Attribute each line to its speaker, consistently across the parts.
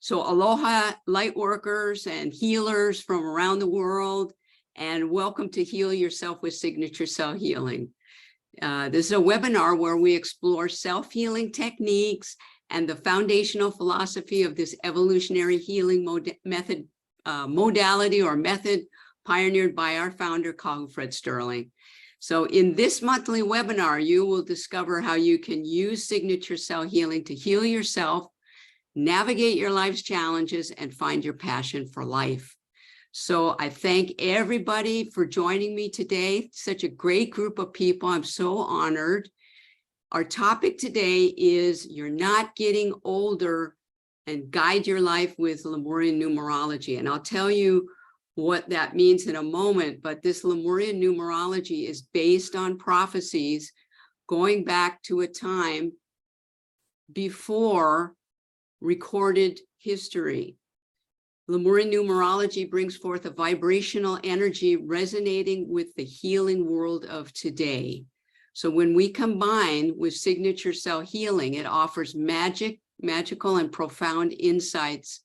Speaker 1: So aloha, light workers and healers from around the world, and welcome to Heal Yourself with Signature Cell Healing. This is a webinar where we explore self-healing techniques and the foundational philosophy of this evolutionary healing modality pioneered by our founder, Fred Sterling. So in this monthly webinar, you will discover how you can use signature cell healing to heal yourself, navigate your life's challenges, and find your passion for life. So I thank everybody for joining me today. Such a great group of people. I'm so honored. Our topic today is You're Not Getting Older, and Guide Your Life with Lemurian Numerology. And I'll tell you what that means in a moment, but this Lemurian Numerology is based on prophecies going back to a time before recorded history. Lemurian Numerology brings forth a vibrational energy resonating with the healing world of today. So when we combine with signature cell healing, it offers magical and profound insights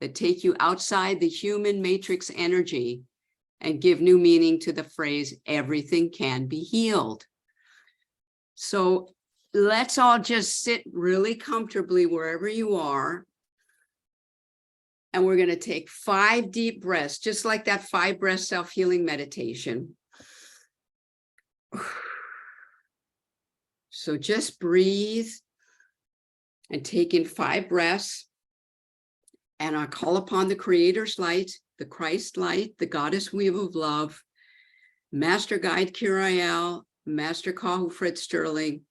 Speaker 1: that take you outside the human matrix energy and give new meaning to the phrase, everything can be healed. So let's all just sit really comfortably wherever you are. And we're going to take 5 deep breaths, just like that 5-breath self-healing meditation. So just breathe and take in 5 breaths. And I call upon the Creator's light, the Christ light, the Goddess Weave of Love, Master Guide Kiriel, Master Fred Sterling,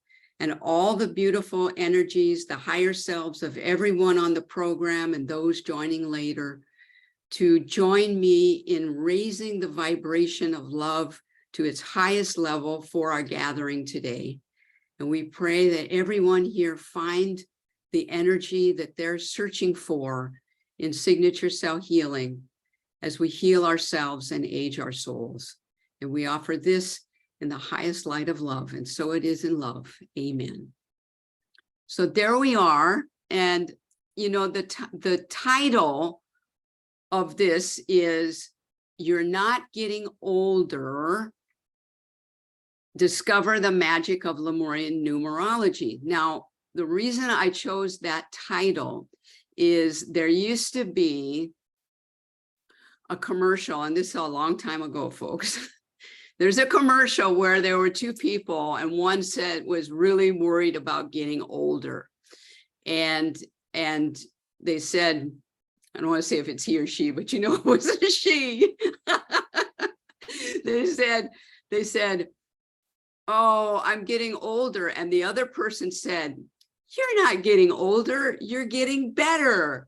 Speaker 1: and all the beautiful energies, the higher selves of everyone on the program and those joining later, to join me in raising the vibration of love to its highest level for our gathering today. And we pray that everyone here find the energy that they're searching for in signature cell healing as we heal ourselves and age our souls. And we offer this in the highest light of love, and so it is in love. Amen. So there we are, and you know the title of this is You're Not Getting Older, Discover the Magic of Lemurian Numerology. Now, the reason I chose that title is there used to be a commercial, and this is a long time ago, folks. There's a commercial where there were 2 people, and one was really worried about getting older. And they said, I don't want to say if it's he or she, but you know, it was a she. They said, oh, I'm getting older. And the other person said, you're not getting older, you're getting better.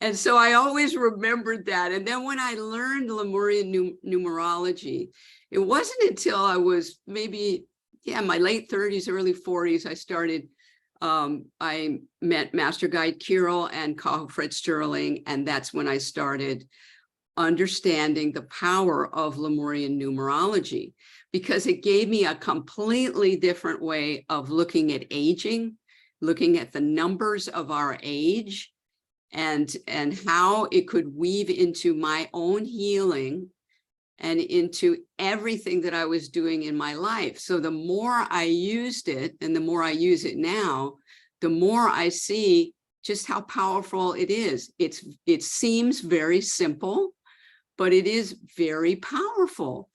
Speaker 1: And so I always remembered that. And then when I learned Lemurian numerology, it wasn't until I was maybe, my late 30s, early 40s, I started, I met Master Guide Kiriel and Fred Sterling. And that's when I started understanding the power of Lemurian numerology, because it gave me a completely different way of looking at aging, looking at the numbers of our age, and how it could weave into my own healing and into everything that I was doing in my life. So the more I used it, and the more I use it now, the more I see just how powerful it is. It seems very simple, but it is very powerful.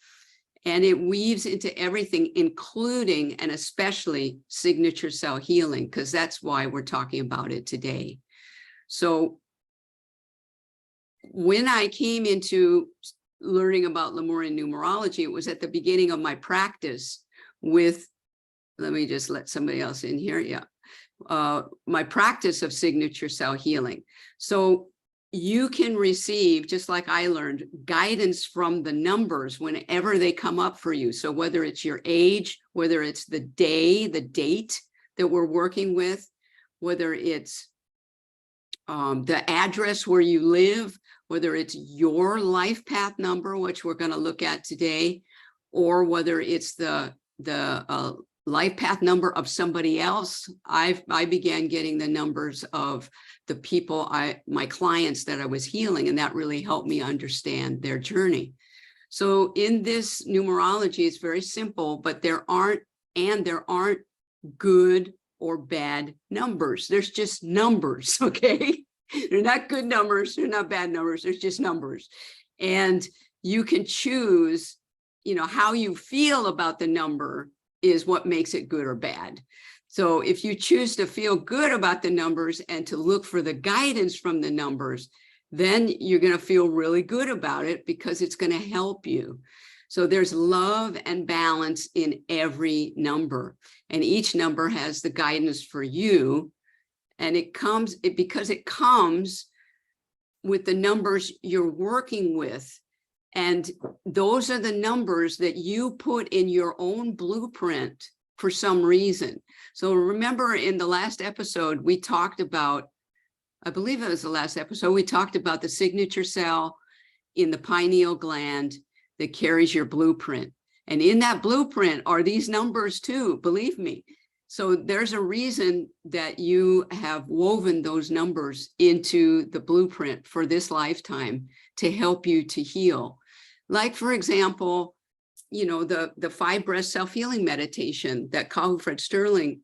Speaker 1: And it weaves into everything, including and especially signature cell healing, because that's why we're talking about it today. So when I came into learning about Lemurian numerology, it was at the beginning of my practice with, let me just let somebody else in here. Yeah. My practice of signature cell healing. So you can receive, just like I learned, guidance from the numbers whenever they come up for you. So whether it's your age, whether it's the day, the date that we're working with, whether it's the address where you live, whether it's your life path number, which we're going to look at today, or whether it's the life path number of somebody else. I began getting the numbers of the people, my clients that I was healing, and that really helped me understand their journey. So in this numerology, it's very simple, but there aren't good or bad numbers. There's just numbers, okay? They're not good numbers, they're not bad numbers, there's just numbers. And you can choose, how you feel about the number is what makes it good or bad. So if you choose to feel good about the numbers and to look for the guidance from the numbers, then you're going to feel really good about it because it's going to help you. So there's love and balance in every number, and each number has the guidance for you. And because it comes with the numbers you're working with. And those are the numbers that you put in your own blueprint for some reason. So remember in the last episode, we talked about, I believe it was the last episode, we talked about the signature cell in the pineal gland that carries your blueprint. And in that blueprint are these numbers too, believe me. So there's a reason that you have woven those numbers into the blueprint for this lifetime to help you to heal. Like, for example, the 5 breath self-healing meditation that Carl Fred Sterling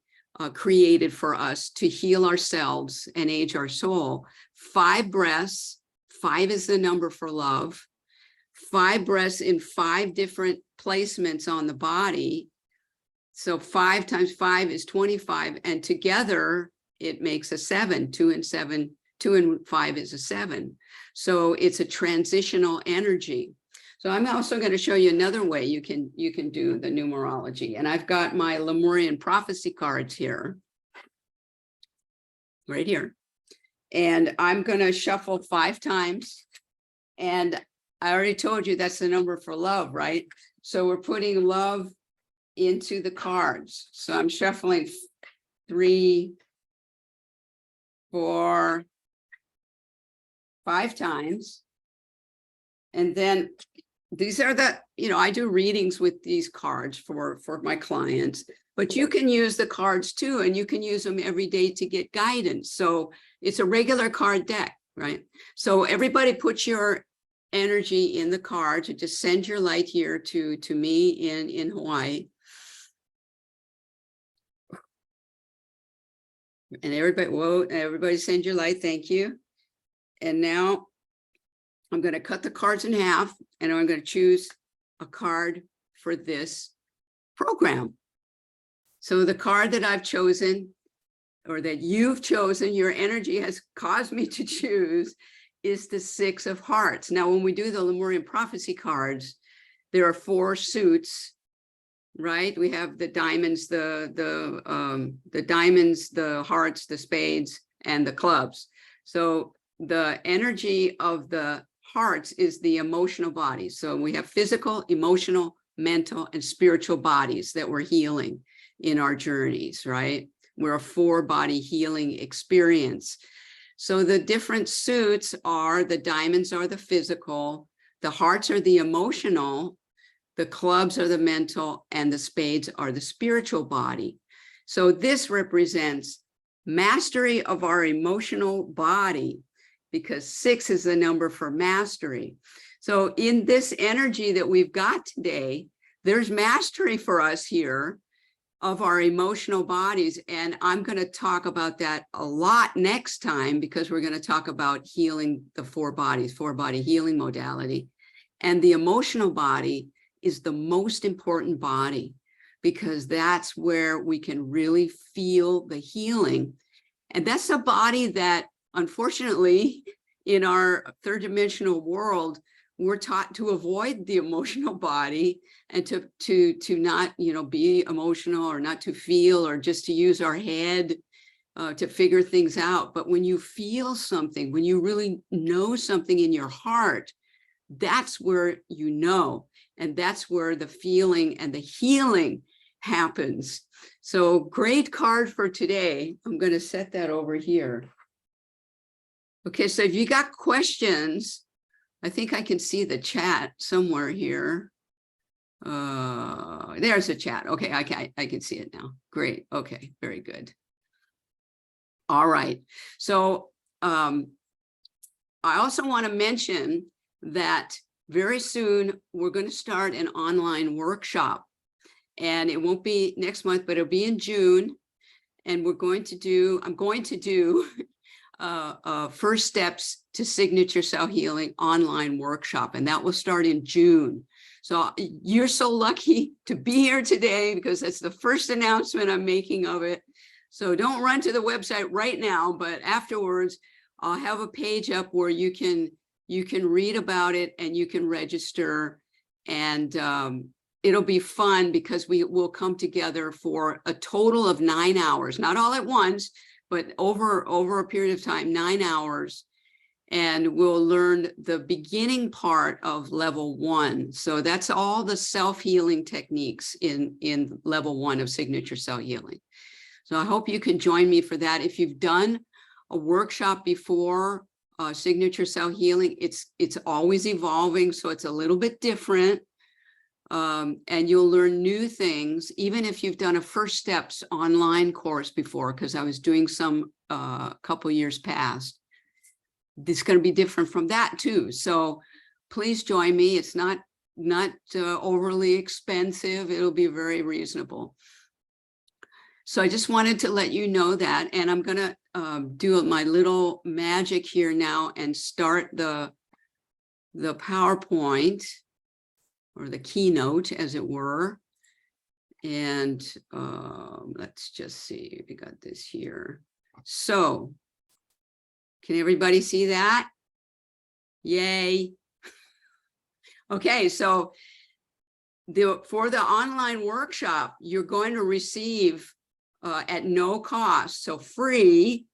Speaker 1: created for us to heal ourselves and age our soul. 5 breaths, 5 is the number for love. 5 breaths in 5 different placements on the body. So 5 times 5 is 25, and together it makes a 7. 2 and 5 is a 7. So it's a transitional energy. So I'm also going to show you another way you can do the numerology. And I've got my Lemurian prophecy cards here, right here. And I'm going to shuffle 5 times. And I already told you that's the number for love, right? So we're putting love into the cards. So I'm shuffling 3, 4, 5 times. And then these are the, I do readings with these cards for my clients, but you can use the cards too, and you can use them every day to get guidance. So it's a regular card deck, right? So everybody put your energy in the cards, and just send your light here to me in Hawaii. And everybody send your light, thank you. And now I'm going to cut the cards in half, and I'm going to choose a card for this program. So the card that I've chosen, or that you've chosen, your energy has caused me to choose, is the 6 of Hearts. Now, when we do the Lemurian prophecy cards, there are 4 suits, right? We have the diamonds, the diamonds, the hearts, the spades, and the clubs. So the energy of the hearts is the emotional body. So we have physical, emotional, mental, and spiritual bodies that we're healing in our journeys, right? We're a 4-body healing experience. So the different suits are, the diamonds are the physical, the hearts are the emotional, the clubs are the mental, and the spades are the spiritual body. So this represents mastery of our emotional body, because 6 is the number for mastery. So in this energy that we've got today, there's mastery for us here of our emotional bodies. And I'm going to talk about that a lot next time, because we're going to talk about healing the 4 bodies, 4-body healing modality. And the emotional body is the most important body, because that's where we can really feel the healing. And that's a body that, unfortunately, in our 3rd dimensional world, we're taught to avoid the emotional body, and to not, be emotional, or not to feel, or just to use our head to figure things out. But when you feel something, when you really know something in your heart, that's where you know, and that's where the feeling and the healing happens. So great card for today. I'm going to set that over here. Okay, so if you got questions, I think I can see the chat somewhere here. There's the chat. Okay, I can see it now. Great. Okay, very good. All right. So I also want to mention that very soon we're going to start an online workshop, and it won't be next month, but it'll be in June. And I'm going to do first steps to signature cell healing online workshop, and that will start in June. So you're so lucky to be here today, because that's the first announcement I'm making of it. So don't run to the website right now, but afterwards I'll have a page up where you can read about it and you can register, and it'll be fun because we will come together for a total of 9 hours, not all at once, but over a period of time, 9 hours. And we'll learn the beginning part of level 1. So that's all the self-healing techniques in level 1 of signature cell healing. So I hope you can join me for that. If you've done a workshop before, signature cell healing, it's always evolving, so it's a little bit different. And you'll learn new things, even if you've done a first steps online course before, because I was doing some couple years past. It's going to be different from that too. So please join me. It's not overly expensive. It'll be very reasonable. So I just wanted to let you know that, and I'm going to do my little magic here now and start the PowerPoint, or the keynote, as it were. And let's just see, we got this here. So can everybody see that? Yay. Okay, so for the online workshop, you're going to receive at no cost, so free.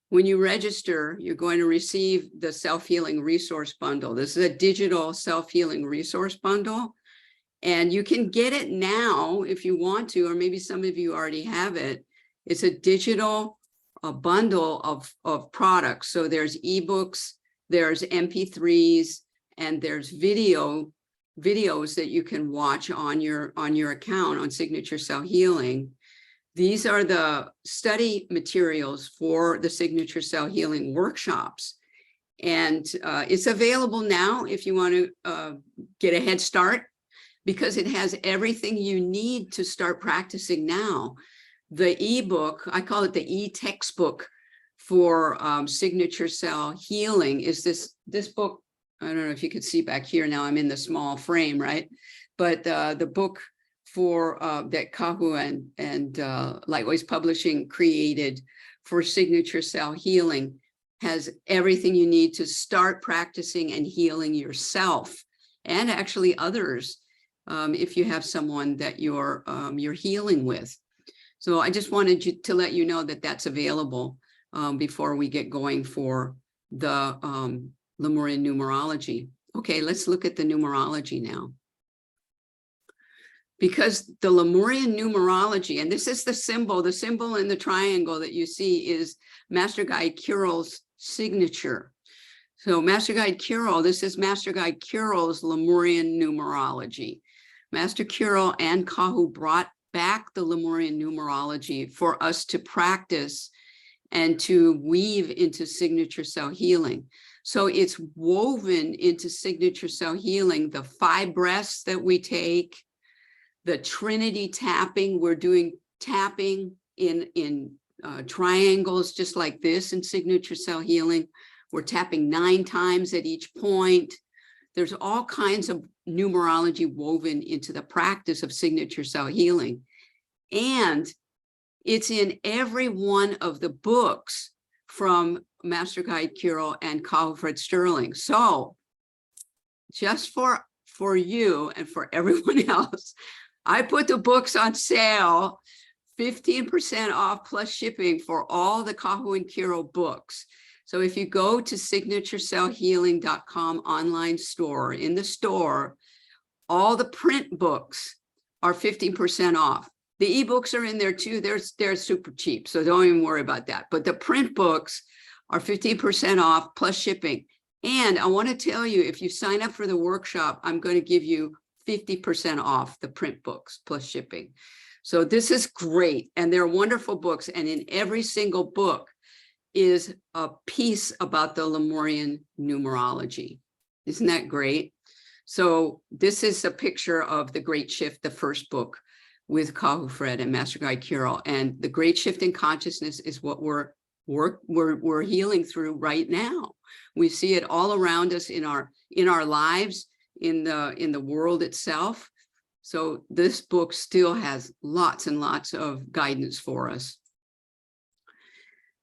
Speaker 1: When you register, you're going to receive the self-healing resource bundle. This is a digital self-healing resource bundle, and you can get it now if you want to, or maybe some of you already have it. It's a digital bundle of products. So there's ebooks, there's MP3s, and there's videos that you can watch on your account on Signature Cell Healing. These are the study materials for the Signature Cell Healing workshops. And it's available now if you want to get a head start, because it has everything you need to start practicing now. The ebook, I call it the e-textbook for Signature Cell Healing, is this book. I don't know if you could see back here now, I'm in the small frame, right? But the book for that Kahu and Lightways Publishing created for Signature Cell Healing has everything you need to start practicing and healing yourself, and actually others, if you have someone that you're healing with. So I just wanted to let you know that that's available before we get going for the Lemurian numerology. Okay, let's look at the numerology now. Because the Lemurian numerology, and this is the symbol in the triangle that you see is Master Guide Kirill's signature. So Master Guide Kirill, this is Master Guide Kirill's Lemurian numerology. Master Kirill and Kahu brought back the Lemurian numerology for us to practice and to weave into Signature Cell Healing. So it's woven into Signature Cell Healing, the 5 breaths that we take, the Trinity tapping. We're doing tapping in triangles just like this in Signature Cell Healing. We're tapping 9 times at each point. There's all kinds of numerology woven into the practice of Signature Cell Healing. And it's in every one of the books from Master Guide Kirill and Kahu Fred Sterling. So just for you and for everyone else, I put the books on sale, 15% off plus shipping for all the Kahu and Kirill books. So if you go to signaturecellhealing.com online store, in the store, all the print books are 15% off. The ebooks are in there too. They're super cheap, so don't even worry about that. But the print books are 15% off plus shipping. And I want to tell you, if you sign up for the workshop, I'm going to give you 50% off the print books plus shipping. So this is great. And they're wonderful books. And in every single book is a piece about the Lemurian numerology. Isn't that great? So this is a picture of The Great Shift, the first book with Kahu Fred and Master Guide Kirill. And the Great Shift in Consciousness is what we're healing through right now. We see it all around us in our lives, in the world itself. So this book still has lots and lots of guidance for us.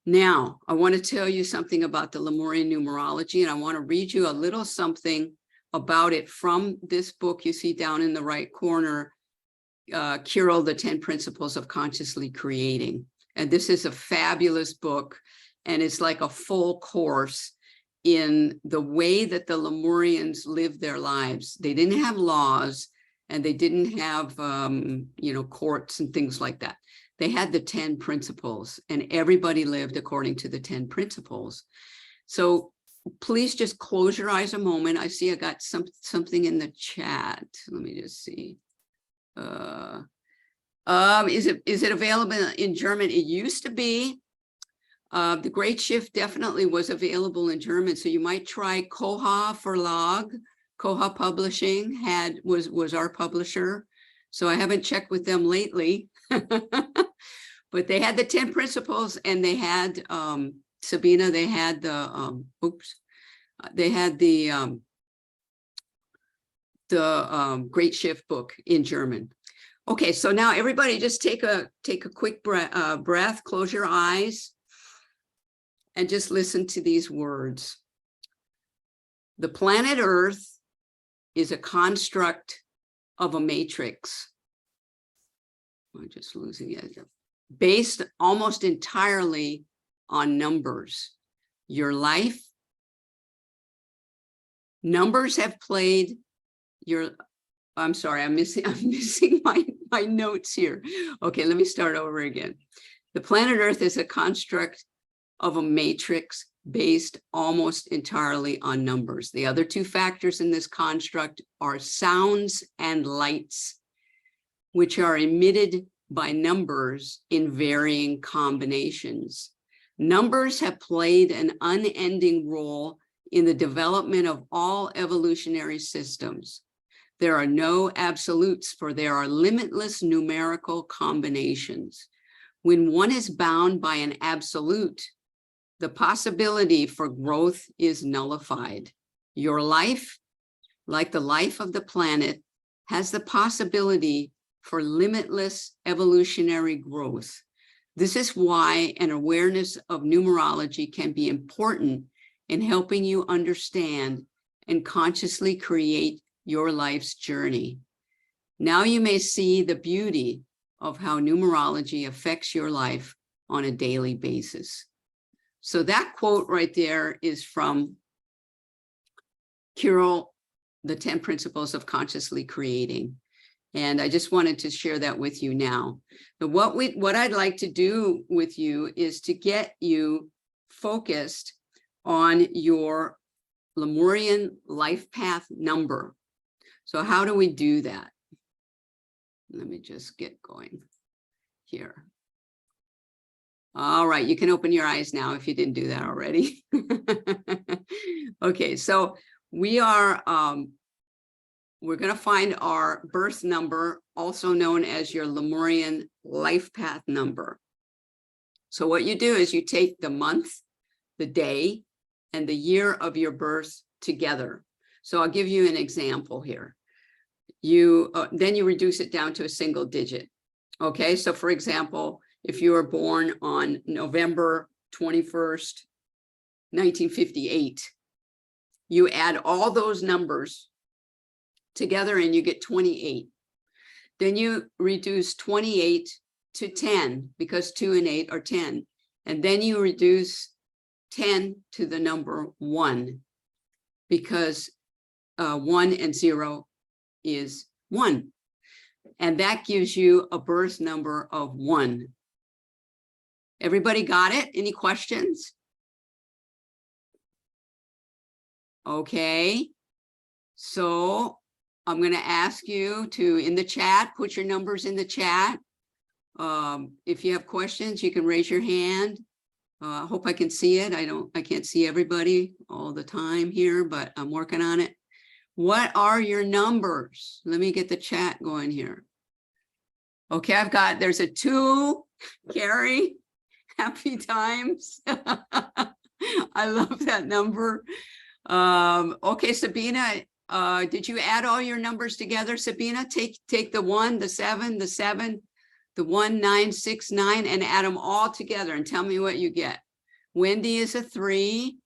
Speaker 1: Now, I want to tell you something about the Lemurian numerology, and I want to read you a little something about it from this book you see down in the right corner, Kirill, The 10 Principles of Consciously Creating. And this is a fabulous book, and it's like a full course in the way that the Lemurians lived their lives. They didn't have laws, and they didn't have, courts and things like that. They had the 10 principles, and everybody lived according to the 10 principles. So please just close your eyes a moment. I see I got something in the chat. Let me just see. Is it available in German? It used to be. The Great Shift definitely was available in German. So you might try Koha Verlag. Koha Publishing was our publisher. So I haven't checked with them lately. But they had the 10 principles, and they had Sabina, they had the Great Shift book in German. Okay, so now everybody just take a quick breath, close your eyes, and just listen to these words. The planet Earth is a construct of a matrix. I'm just losing it. Based almost entirely on numbers. Your life, numbers have played your, I'm sorry, I'm missing my notes here. Okay, let me start over again. The planet Earth is a construct of a matrix based almost entirely on numbers. The other two factors in this construct are sounds and lights, which are emitted by numbers in varying combinations. Numbers have played an unending role in the development of all evolutionary systems. There are no absolutes, for there are limitless numerical combinations. When one is bound by an absolute, the possibility for growth is nullified. Your life, like the life of the planet, has the possibility for limitless evolutionary growth. This is why an awareness of numerology can be important in helping you understand and consciously create your life's journey. Now you may see the beauty of how numerology affects your life on a daily basis. So that quote right there is from Kirill, The 10 Principles of Consciously Creating. And I just wanted to share that with you now. But what I'd like to do with you is to get you focused on your Lemurian life path number. So how do we do that? Let me just get going here. All right, you can open your eyes now if you didn't do that already. Okay, so we are we're going to find our birth number, also known as your Lemurian life path number. So what you do is you take the month, the day, and the year of your birth together. So I'll give you an example here. Then you reduce it down to a single digit. Okay, so for example, if you were born on November 21st, 1958, you add all those numbers together and you get 28. Then you reduce 28 to 10 because 2 and 8 are 10. And then you reduce 10 to the number 1 because 1 and 0 is 1. And that gives you a birth number of 1. Everybody got it? Any questions? Okay. So I'm going to ask you to, in the chat, put your numbers in the chat. If you have questions, you can raise your hand. I hope I can see it. I can't see everybody all the time here, but I'm working on it. What are your numbers? Let me get the chat going here. Okay, there's a 2, Carrie, happy times. I love that number. Okay, Sabina, did you add all your numbers together, Sabina? Take the 1, the 7, the 7, the 1, 9, 6, 9, and add them all together and tell me what you get. Wendy is a 3.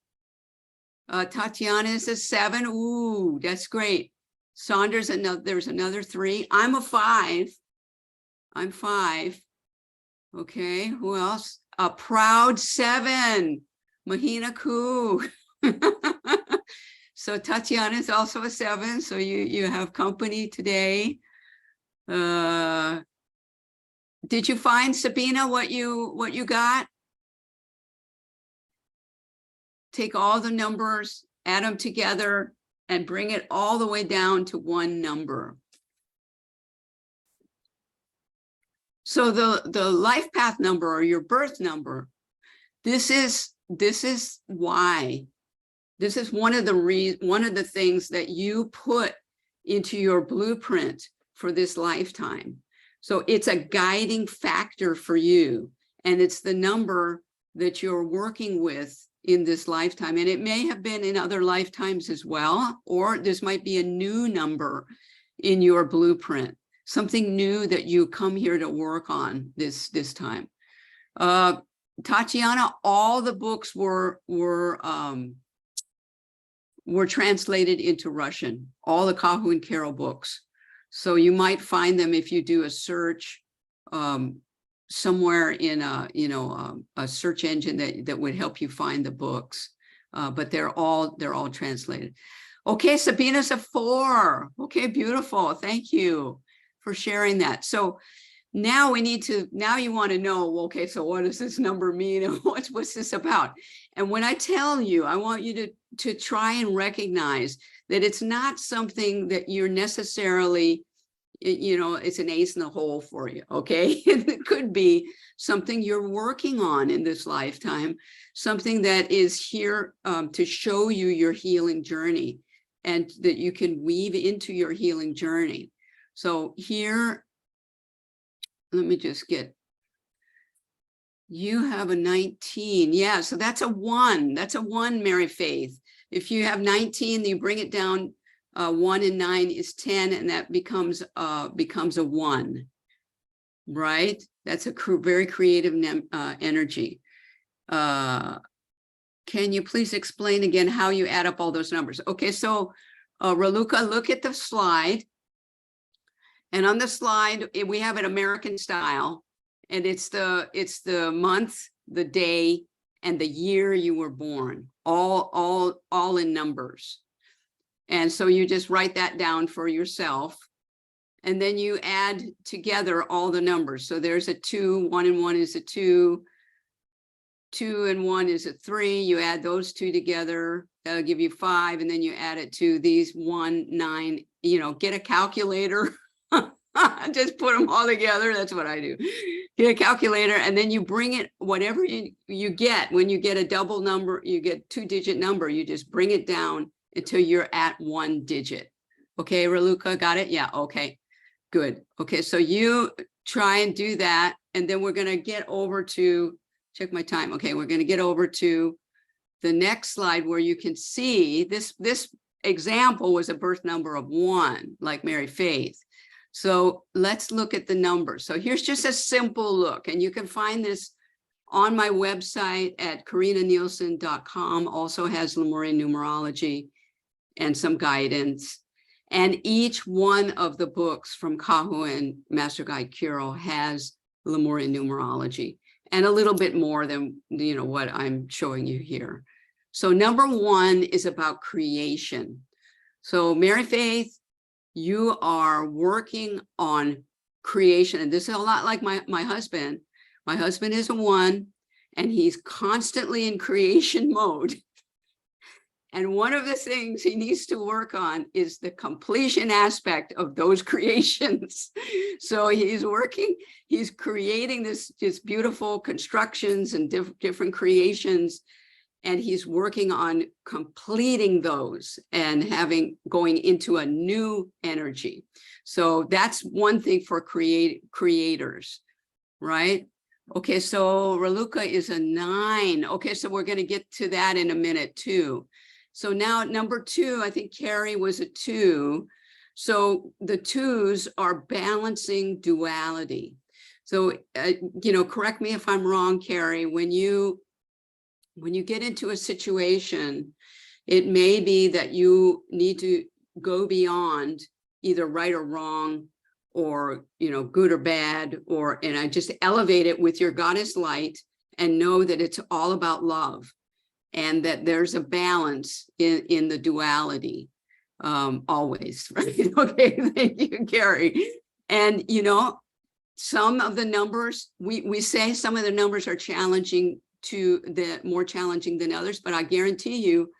Speaker 1: Tatiana is a 7. Ooh, that's great. Saunders, there's another 3. I'm a 5. I'm 5. Okay, who else? A proud 7. Mahina Koo. So Tatiana is also a 7. So you have company today. Did you find, Sabina, what you got? Take all the numbers, add them together, and bring it all the way down to one number. So the life path number, or your birth number, this is why. This is one of the things that you put into your blueprint for this lifetime. So it's a guiding factor for you, and it's the number that you're working with in this lifetime. And it may have been in other lifetimes as well, or this might be a new number in your blueprint, something new that you come here to work on this time. Tatiana, all the books were translated into Russian, all the Kahu and Carol books. So you might find them if you do a search somewhere in a search engine that would help you find the books. But they're all translated. Okay, Sabina's a 4. Okay, beautiful. Thank you for sharing that. So now you want to know, okay, so what does this number mean, and what's this about? And when I tell you, I want you to try and recognize that it's not something that you're necessarily, it's an ace in the hole for you, okay? It could be something you're working on in this lifetime, something that is here to show you your healing journey, and that you can weave into your healing journey. So here, let me just you have a 19. Yeah, so that's a 1. That's a 1, Mary Faith. If you have 19, you bring it down. 1 and 9 is 10, and that becomes a 1, right? That's a very creative energy. Can you please explain again how you add up all those numbers? Okay, so Raluca, look at the slide. And on the slide, we have an American style, and it's the month, the day, and the year you were born, all in numbers. And so you just write that down for yourself, and then you add together all the numbers. So there's a 2, 1 and 1 is a 2, 2 and 1 is a 3. You add those 2 together, that'll give you 5, and then you add it to these 1, 9, get a calculator. Just put them all together. That's what I do. Get a calculator, and then you bring it, whatever you get. When you get a double number, you get 2-digit number, you just bring it down until you're at 1 digit. Okay, Raluca, got it? Yeah, okay, good. Okay, so you try and do that, and then we're going to get over to, check my time. Okay, we're going to get over to the next slide where you can see this example was a birth number of 1, like Mary Faith. So let's look at the numbers. So here's just a simple look, and you can find this on my website at KarinnaNielsen.com. Also has Lemurian Numerology and some guidance. And each one of the books from Kahu and Master Guide Kiro has Lemurian Numerology, and a little bit more than what I'm showing you here. So number 1 is about creation. So Mary Faith, you are working on creation. And this is a lot like my husband. My husband is a 1, and he's constantly in creation mode. And one of the things he needs to work on is the completion aspect of those creations. So he's creating this beautiful constructions and different creations. And he's working on completing those and going into a new energy. So that's one thing for creators, right? Okay, so Raluca is a 9. Okay, so we're going to get to that in a minute too. So now number 2, I think Carrie was a 2. So the 2s are balancing duality. So, correct me if I'm wrong, Carrie, when you get into a situation, it may be that you need to go beyond either right or wrong, or, good or bad, and I just elevate it with your goddess light and know that it's all about love and that there's a balance in the duality, always, right? Okay, thank you, Carrie. And, some of the numbers, we say some of the numbers are challenging more challenging than others, but I guarantee you,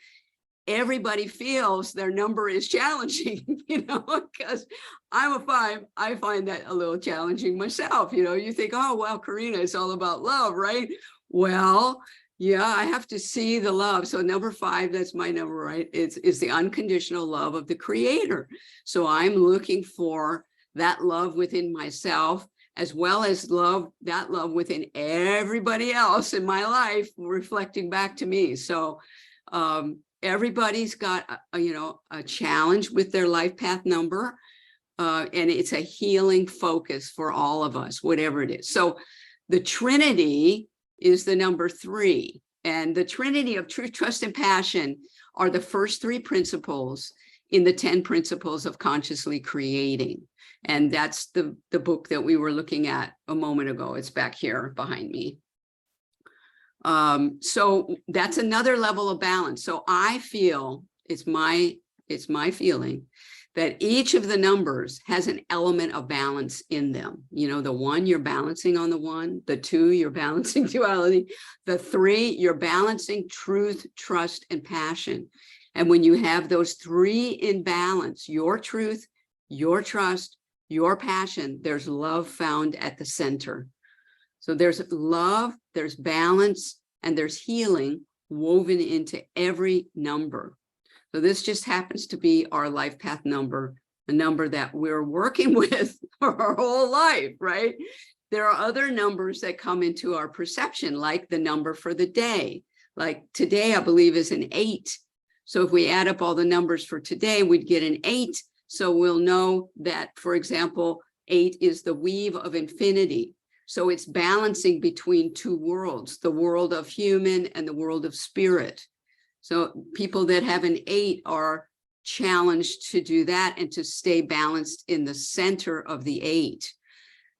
Speaker 1: everybody feels their number is challenging, because I'm a 5. I find that a little challenging myself. You think, oh, well, Karinna, it's all about love, right? Well, yeah, I have to see the love. So number 5, that's my number, right? It's the unconditional love of the creator. So I'm looking for that love within myself, as well as that love within everybody else in my life, reflecting back to me. So everybody's got a challenge with their life path number, and it's a healing focus for all of us, whatever it is. So the Trinity is the number 3, and the Trinity of truth, trust, and passion are the first 3 principles in the 10 principles of consciously creating. And that's the book that we were looking at a moment ago. It's back here behind me. So that's another level of balance. So I feel, it's my feeling that each of the numbers has an element of balance in them. The 1, you're balancing on the 1, the 2, you're balancing duality, the 3, you're balancing truth, trust, and passion. And when you have those 3 in balance, your truth, your trust, your passion, there's love found at the center. So there's love, there's balance, and there's healing woven into every number. So this just happens to be our life path number, a number that we're working with for our whole life, right? There are other numbers that come into our perception, like the number for the day. Like today, I believe, is an 8. So if we add up all the numbers for today, we'd get an 8. So we'll know that, for example, 8 is the weave of infinity. So it's balancing between 2 worlds, the world of human and the world of spirit. So people that have an 8 are challenged to do that and to stay balanced in the center of the 8.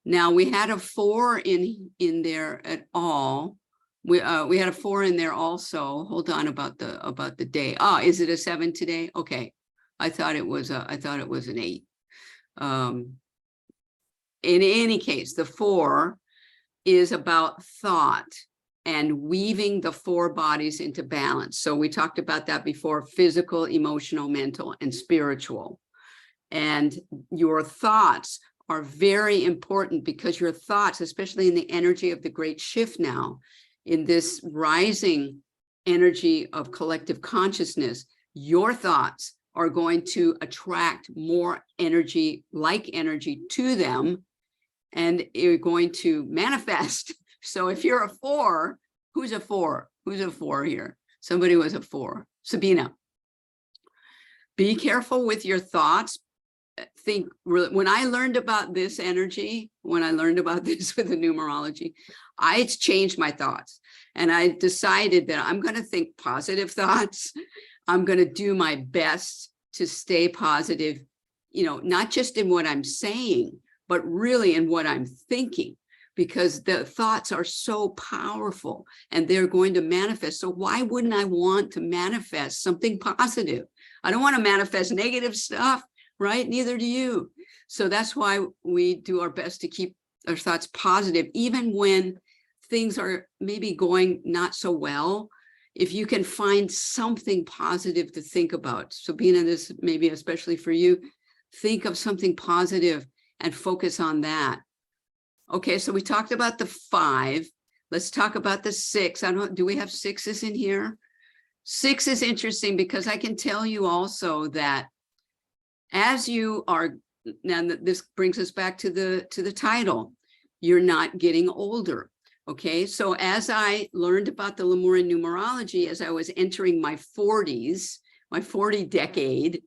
Speaker 1: Now we had a 4 in there at all. We had a 4 in there also. Hold on about the day. Is it a 7 today? Okay. I thought it was an 8. In any case, the 4 is about thought and weaving the 4 bodies into balance. So we talked about that before: physical, emotional, mental, and spiritual. And your thoughts are very important, because your thoughts, especially in the energy of the great shift now, in this rising energy of collective consciousness, your thoughts are going to attract more energy, like energy, to them, and you're going to manifest. So if you're a 4, who's a 4? Who's a 4 here? Somebody was a 4. Sabina. Be careful with your thoughts. Think, when I learned about this energy, when I learned about this with the numerology, it's changed my thoughts. And I decided that I'm going to think positive thoughts. I'm going to do my best to stay positive, not just in what I'm saying, but really in what I'm thinking, because the thoughts are so powerful and they're going to manifest. So why wouldn't I want to manifest something positive? I don't want to manifest negative stuff, right? Neither do you. So that's why we do our best to keep our thoughts positive, even when things are maybe going not so well. if you can find something positive to think about. So being in this, maybe especially for you, think of something positive and focus on that. Okay, so we talked about the 5. Let's talk about the 6. I don't, do we have 6s in here? 6 is interesting because I can tell you also that as you are, now this brings us back to the title, you're not getting older. Okay, so as I learned about the Lemurian numerology, as I was entering my 40s, my 40 decade,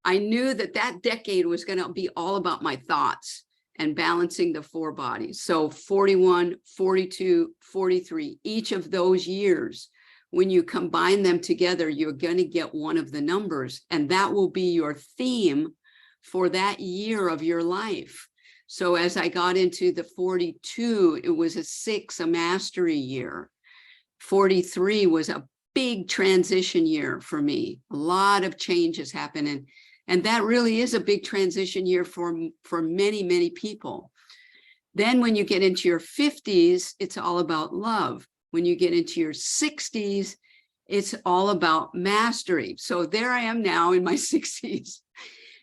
Speaker 1: I knew that that decade was going to be all about my thoughts and balancing the 4 bodies. So 41, 42, 43, each of those years, when you combine them together, you're going to get one of the numbers, and that will be your theme for that year of your life. So as I got into the 42, it was a 6, a mastery year. 43 was a big transition year for me. A lot of changes happening. And that really is a big transition year for many, many people. Then when you get into your 50s, it's all about love. When you get into your 60s, it's all about mastery. So there I am now in my 60s,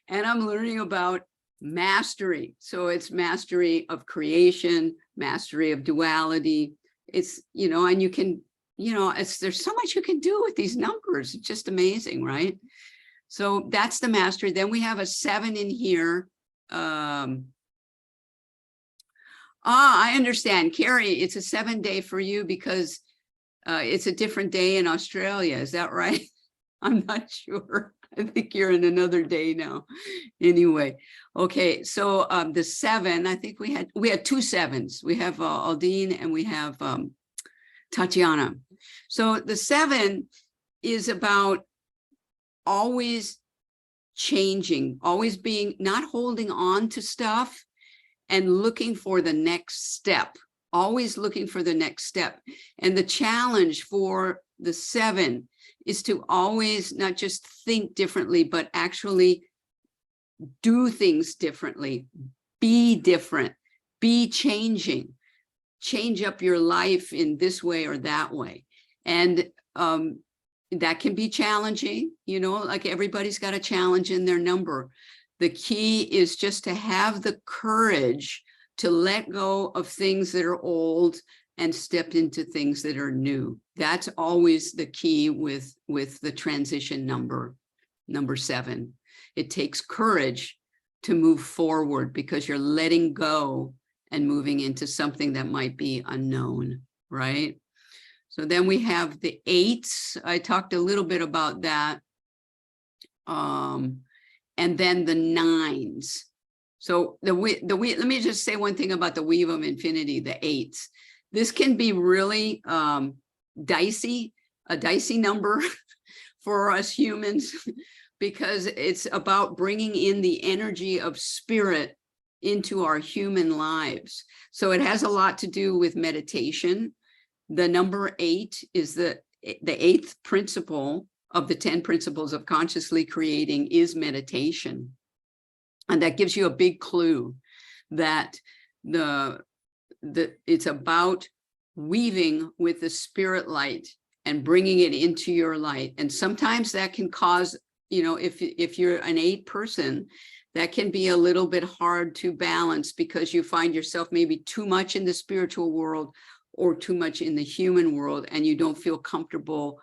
Speaker 1: and I'm learning about mastery. So it's mastery of creation, mastery of duality. It's, you know, and you can, you know, there's so much you can do with these numbers. It's just amazing, right? So that's the mastery. Then we have a 7 in here. I understand, Carrie, it's a 7-day for you because it's a different day in Australia. Is that right? I'm not sure. I think you're in another day now. Anyway, okay. So the 7, I think we had 2 7s. We have Aldine and we have Tatiana. So the 7 is about always changing, always being, not holding on to stuff and looking for the next step, always looking for the next step. And the challenge for the 7 is to always not just think differently, but actually do things differently, be different, be changing, change up your life in this way or that way. And that can be challenging, you know, like everybody's got a challenge in their number. The key is just to have the courage to let go of things that are old and step into things that are new. That's always the key with the transition number 7. It takes courage to move forward because you're letting go and moving into something that might be unknown, right? So then we have the 8s. I talked a little bit about that. And then the 9s. So let me just say one thing about the Weave of Infinity, the 8s. This can be really dicey, a dicey number for us humans, because it's about bringing in the energy of spirit into our human lives. So it has a lot to do with meditation. The number 8 is the 8th principle of the 10 principles of consciously creating is meditation. And that gives you a big clue that it's about weaving with the spirit light and bringing it into your light. And sometimes that can cause, you know, if you're an 8 person, that can be a little bit hard to balance because you find yourself maybe too much in the spiritual world or too much in the human world, and you don't feel comfortable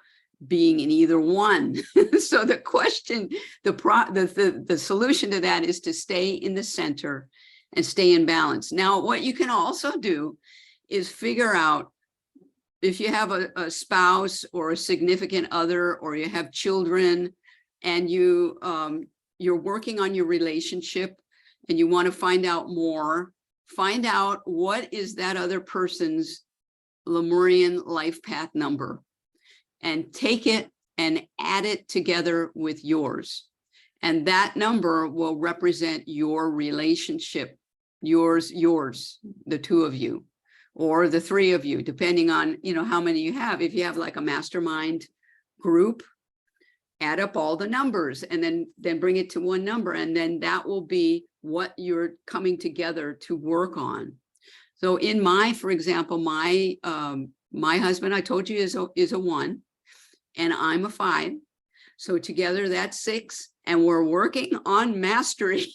Speaker 1: being in either one. So the question, the solution to that is to stay in the center and stay in balance. Now, what you can also do is figure out if you have a spouse or a significant other, or you have children, and you're working on your relationship and you want to find out more, find out what is that other person's Lemurian life path number, and take it and add it together with yours. And that number will represent your relationship, yours, the 2 of you, or the 3 of you, depending on, you know, how many you have. If you have like a mastermind group, add up all the numbers and then bring it to one number. And then that will be what you're coming together to work on. So in for example, my husband, I told you, is a 1. and I'm a 5. So together that's 6, and we're working on mastery.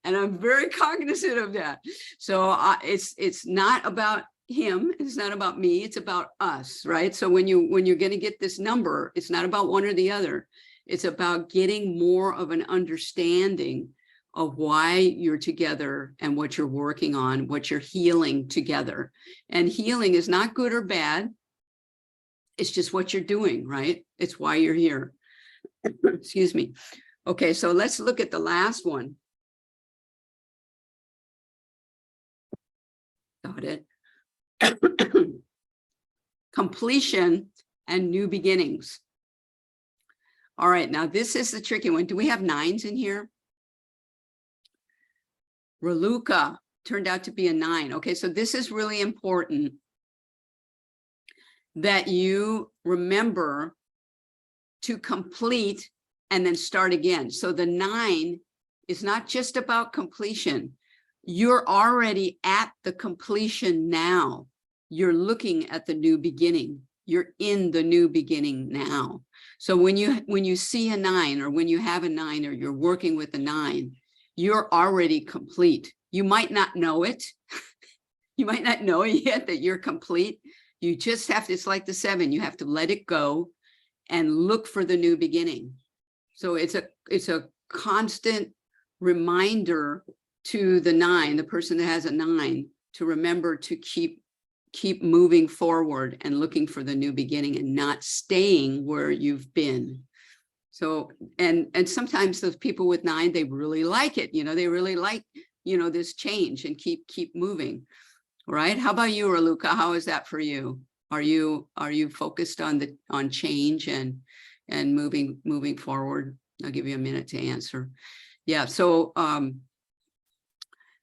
Speaker 1: And I'm very cognizant of that. So it's not about him, it's not about me, it's about us, right? So when you're going to get this number, it's not about one or the other. It's about getting more of an understanding of why you're together and what you're working on, what you're healing together. And healing is not good or bad. It's just what you're doing, right? It's why you're here. Excuse me. Okay, so let's look at the last one. Got it. Completion and new beginnings. All right, now this is the tricky one. Do we have 9s in here? Raluca turned out to be a 9. Okay, so this is really important that you remember to complete and then start again. So the 9 is not just about completion. You're already at the completion now. You're looking at the new beginning. You're in the new beginning now. So when you see a 9, or when you have a 9, or you're working with a 9, you're already complete. You might not know it. You might not know yet that you're complete. You just have to, it's like the 7, you have to let it go and look for the new beginning. So it's a constant reminder to the 9, the person that has a 9, to remember to keep moving forward and looking for the new beginning and not staying where you've been. So, and sometimes those people with 9, they really like it, they really like, this change and keep moving. Right? How about you, Raluca? How is that for you? Are you focused on change and moving forward? I'll give you a minute to answer. Yeah. So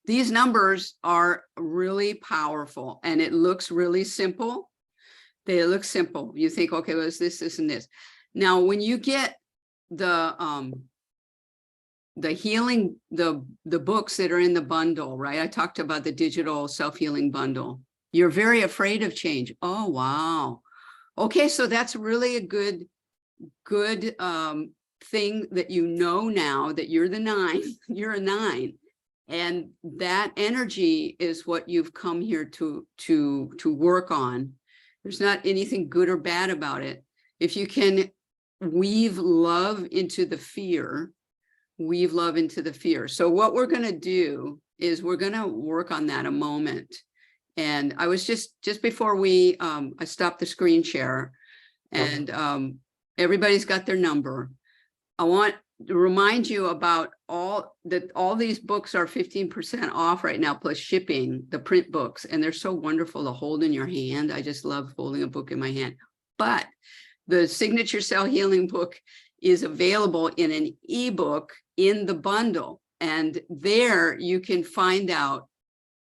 Speaker 1: these numbers are really powerful, and it looks really simple. They look simple. You think, okay, well, it's this, and this. Now, when you get the healing, the books that are in the bundle, right? I talked about the digital self-healing bundle. You're very afraid of change. Oh, wow. Okay, so that's really a good thing that now that you're the 9, you're a 9. And that energy is what you've come here to work on. There's not anything good or bad about it. If you can weave love into the fear, So what we're going to do is we're going to work on that a moment. And I was just before I stopped the screen share, and everybody's got their number. I want to remind you about all these books are 15% off right now, plus shipping, the print books, and they're so wonderful to hold in your hand. I just love holding a book in my hand. But the Signature Cell Healing book is available in an ebook in the bundle, and there you can find out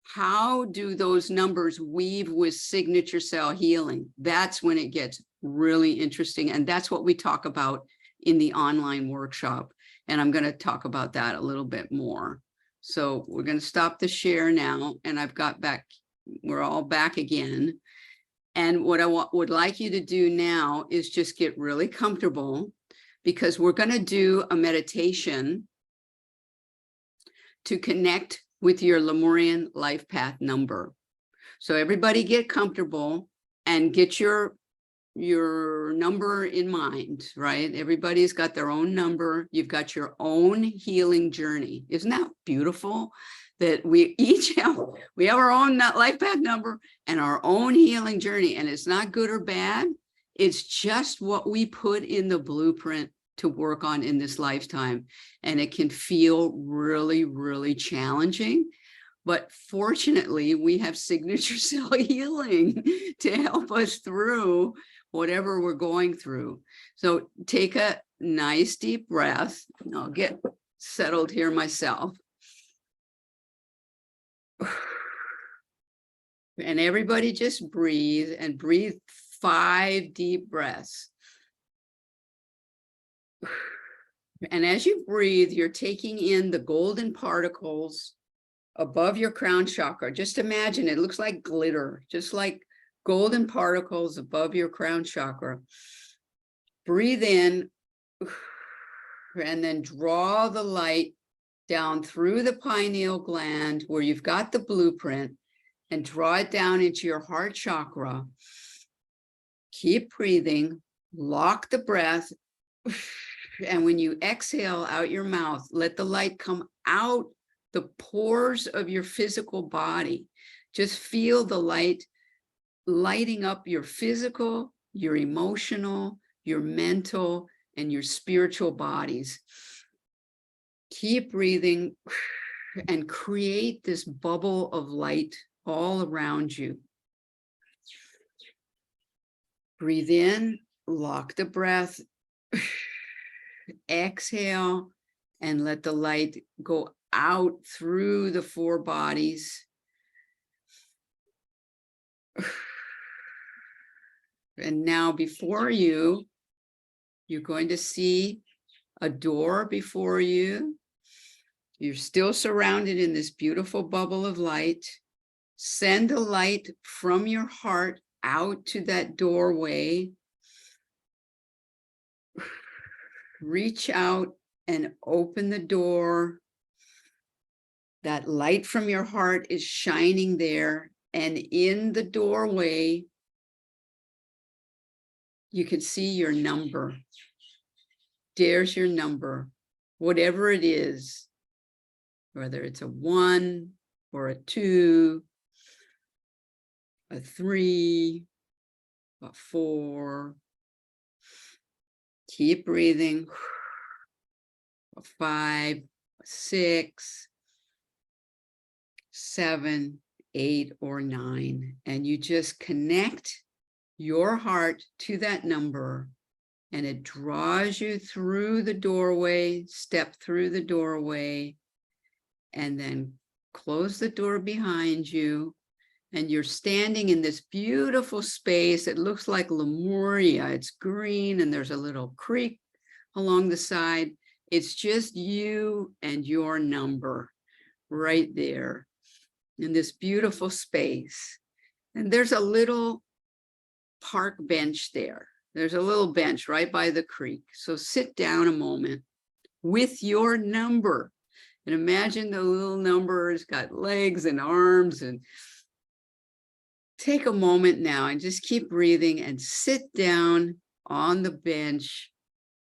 Speaker 1: how do those numbers weave with signature cell healing. That's when it gets really interesting, and that's what we talk about in the online workshop, and I'm going to talk about that a little bit more. So we're going to stop the share now, and we're all back again. And what I would like you to do now is just get really comfortable, because we're going to do a meditation to connect with your Lemurian life path number. So everybody get comfortable and get your number in mind, right? Everybody's got their own number. You've got your own healing journey. Isn't that beautiful? That we each have our own life path number and our own healing journey. And it's not good or bad. It's just what we put in the blueprint to work on in this lifetime. And it can feel really, really challenging. But fortunately, we have signature cell healing to help us through whatever we're going through. So take a nice deep breath. I'll get settled here myself. And everybody just breathe, and breathe 5 deep breaths. And as you breathe, you're taking in the golden particles above your crown chakra. Just imagine it looks like glitter, just like golden particles above your crown chakra. Breathe in and then draw the light down through the pineal gland where you've got the blueprint and draw it down into your heart chakra. Keep breathing, lock the breath. And when you exhale out your mouth, let the light come out the pores of your physical body. Just feel the light lighting up your physical, your emotional, your mental, and your spiritual bodies. Keep breathing and create this bubble of light all around you. Breathe in, lock the breath, exhale, and let the light go out through the four bodies. And now before you, you're going to see a door before you. You're still surrounded in this beautiful bubble of light. Send the light from your heart out to that doorway. Reach out and open the door. That light from your heart is shining there. And in the doorway, you can see your number. There's your number, whatever it is, whether it's a 1 or a 2, a 3, a 4. Keep breathing. A 5, a 6, 7, 8, or 9. And you just connect your heart to that number, and it draws you through the doorway, step through the doorway, and then close the door behind you. And you're standing in this beautiful space. It looks like Lemuria. It's green and there's a little creek along the side. It's just you and your number right there in this beautiful space. And there's a little park bench there. There's a little bench right by the creek. So sit down a moment with your number and imagine the little number has got legs and arms, and take a moment now and just keep breathing and sit down on the bench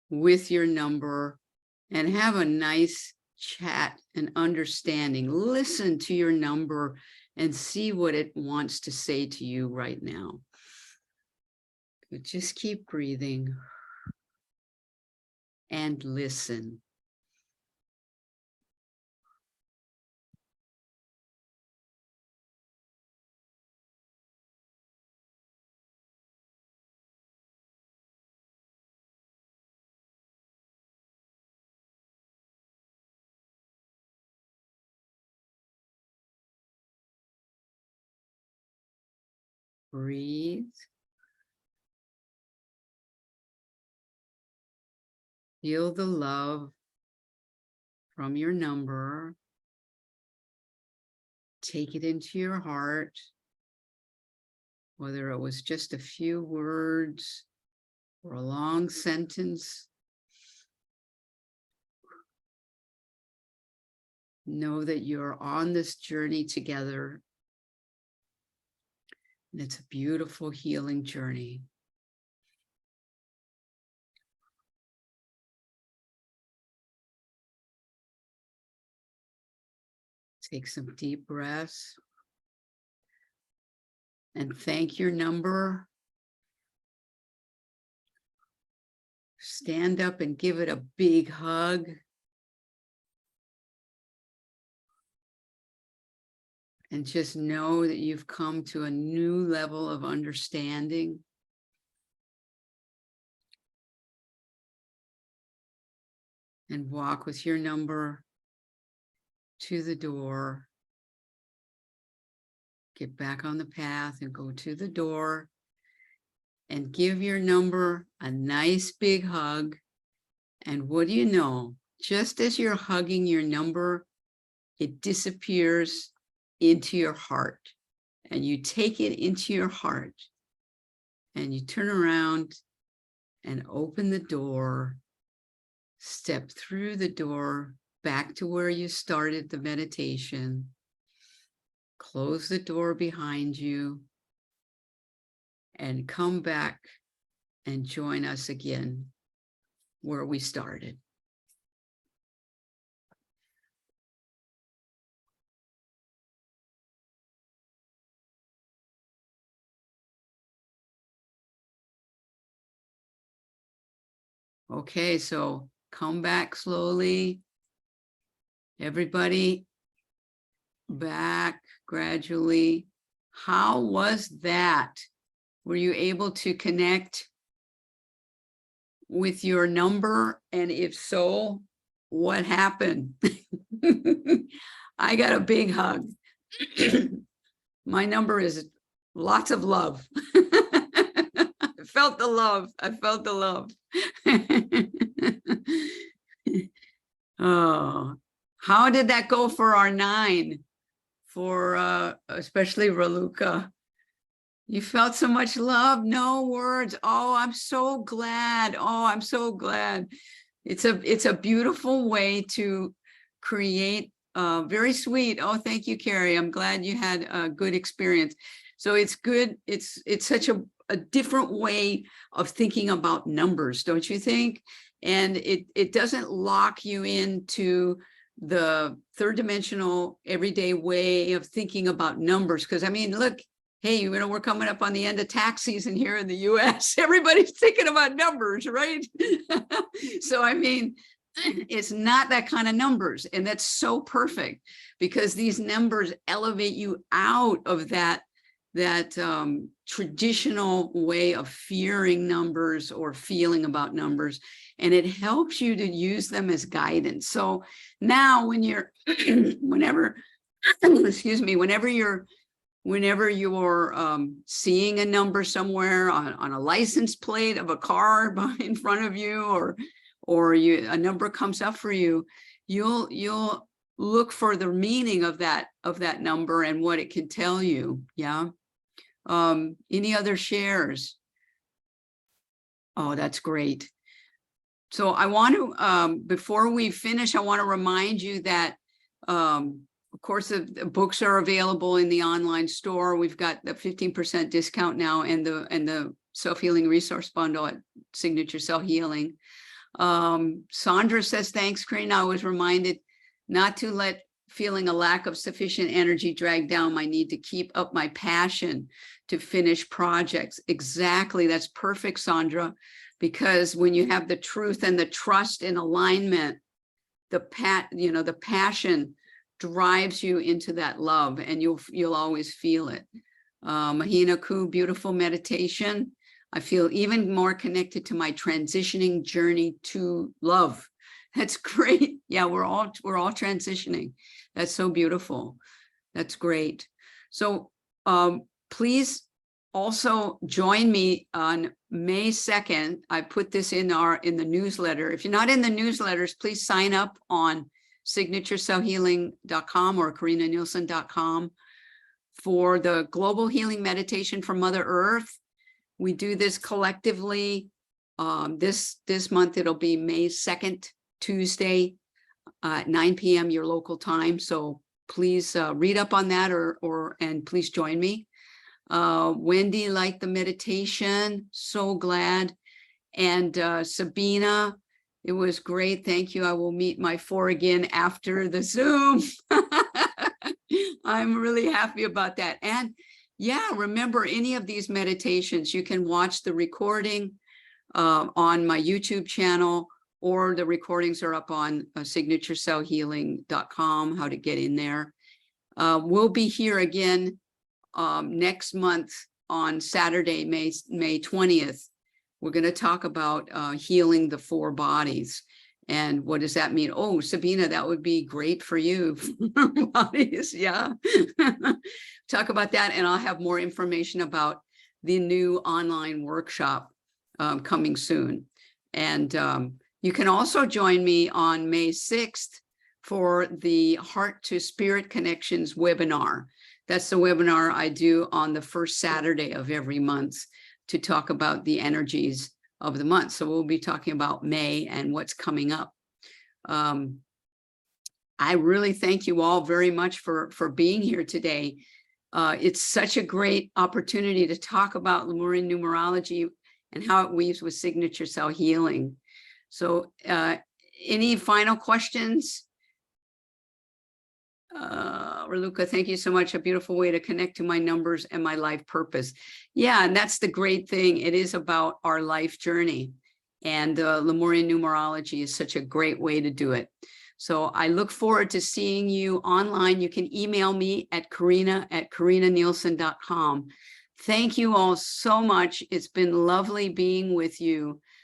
Speaker 1: with your number and have a nice chat and understanding. Listen to your number and see what it wants to say to you right now. But just keep breathing and listen. Breathe. Feel the love from your number. Take it into your heart, whether it was just a few words or a long sentence. Know that you're on this journey together. And it's a beautiful healing journey. Take some deep breaths and thank your number. Stand up and give it a big hug. And just know that you've come to a new level of understanding. And walk with your number to the door. Get back on the path and go to the door and give your number a nice big hug. And what do you know? Just as you're hugging your number, it disappears into your heart and you take it into your heart and you turn around and open the door, step through the door back to where you started the meditation, close the door behind you, and come back and join us again where we started. Okay, so come back slowly. Everybody back gradually. How was that? Were you able to connect with your number? And if so, what happened? I got a big hug. My number is lots of love. I felt the love. I felt the love. Oh, how did that go for our 9? For especially Raluca? You felt so much love, no words. Oh, I'm so glad. Oh, I'm so glad. It's a beautiful way to create very sweet. Oh, thank you, Carrie. I'm glad you had a good experience. So it's good. It's such a different way of thinking about numbers, don't you think? And it doesn't lock you into the third dimensional everyday way of thinking about numbers. Because I mean, look, hey, we're coming up on the end of tax season here in the US. Everybody's thinking about numbers, right? So, I mean, it's not that kind of numbers. And that's so perfect because these numbers elevate you out of that traditional way of fearing numbers or feeling about numbers. And it helps you to use them as guidance. So now when you're, whenever you're seeing a number somewhere on a license plate of a car in front of you, or a number comes up for you, you'll look for the meaning of that number and what it can tell you. Yeah. Any other shares? Oh, that's great. So I want to, before we finish, I want to remind you that, of course, the books are available in the online store. We've got the 15% discount now, and the self-healing resource bundle at Signature Self Healing. Sandra says, thanks, Karinna. I was reminded not to let feeling a lack of sufficient energy drag down my need to keep up my passion to finish projects. Exactly. That's perfect, Sandra, because when you have the truth and the trust in alignment, the passion drives you into that love, and you'll always feel it. Mahina Ku, beautiful meditation. I feel even more connected to my transitioning journey to love. That's great. Yeah, we're all transitioning. That's so beautiful. That's great. So please also join me on May 2nd. I put this in the newsletter. If you're not in the newsletters, please sign up on signatureselfhealing.com or KarinnaNielsen.com for the Global Healing Meditation for Mother Earth. We do this collectively. This month it'll be May 2nd, Tuesday, 9 p.m. your local time. So please read up on that and please join me. Wendy liked the meditation. So glad. And Sabina, it was great. Thank you. I will meet my 4 again after the Zoom. I'm really happy about that. And yeah, remember, any of these meditations, you can watch the recording on my YouTube channel, or the recordings are up on signatureselfhealing.com, how to get in there. We'll be here again next month on Saturday, May 20th. We're going to talk about healing the 4 bodies. And what does that mean? Oh, Sabina, that would be great for you. Bodies, yeah. Talk about that, and I'll have more information about the new online workshop coming soon. And you can also join me on May 6th for the Heart to Spirit Connections webinar. That's the webinar I do on the first Saturday of every month to talk about the energies of the month. So we'll be talking about May and what's coming up. I really thank you all very much for being here today. It's such a great opportunity to talk about Lemurian numerology and how it weaves with signature cell healing. So any final questions? Raluca, thank you so much. A beautiful way to connect to my numbers and my life purpose. Yeah, and that's the great thing. It is about our life journey. And Lemurian numerology is such a great way to do it. So I look forward to seeing you online. You can email me at KarinnaNielsen.com. Thank you all so much. It's been lovely being with you.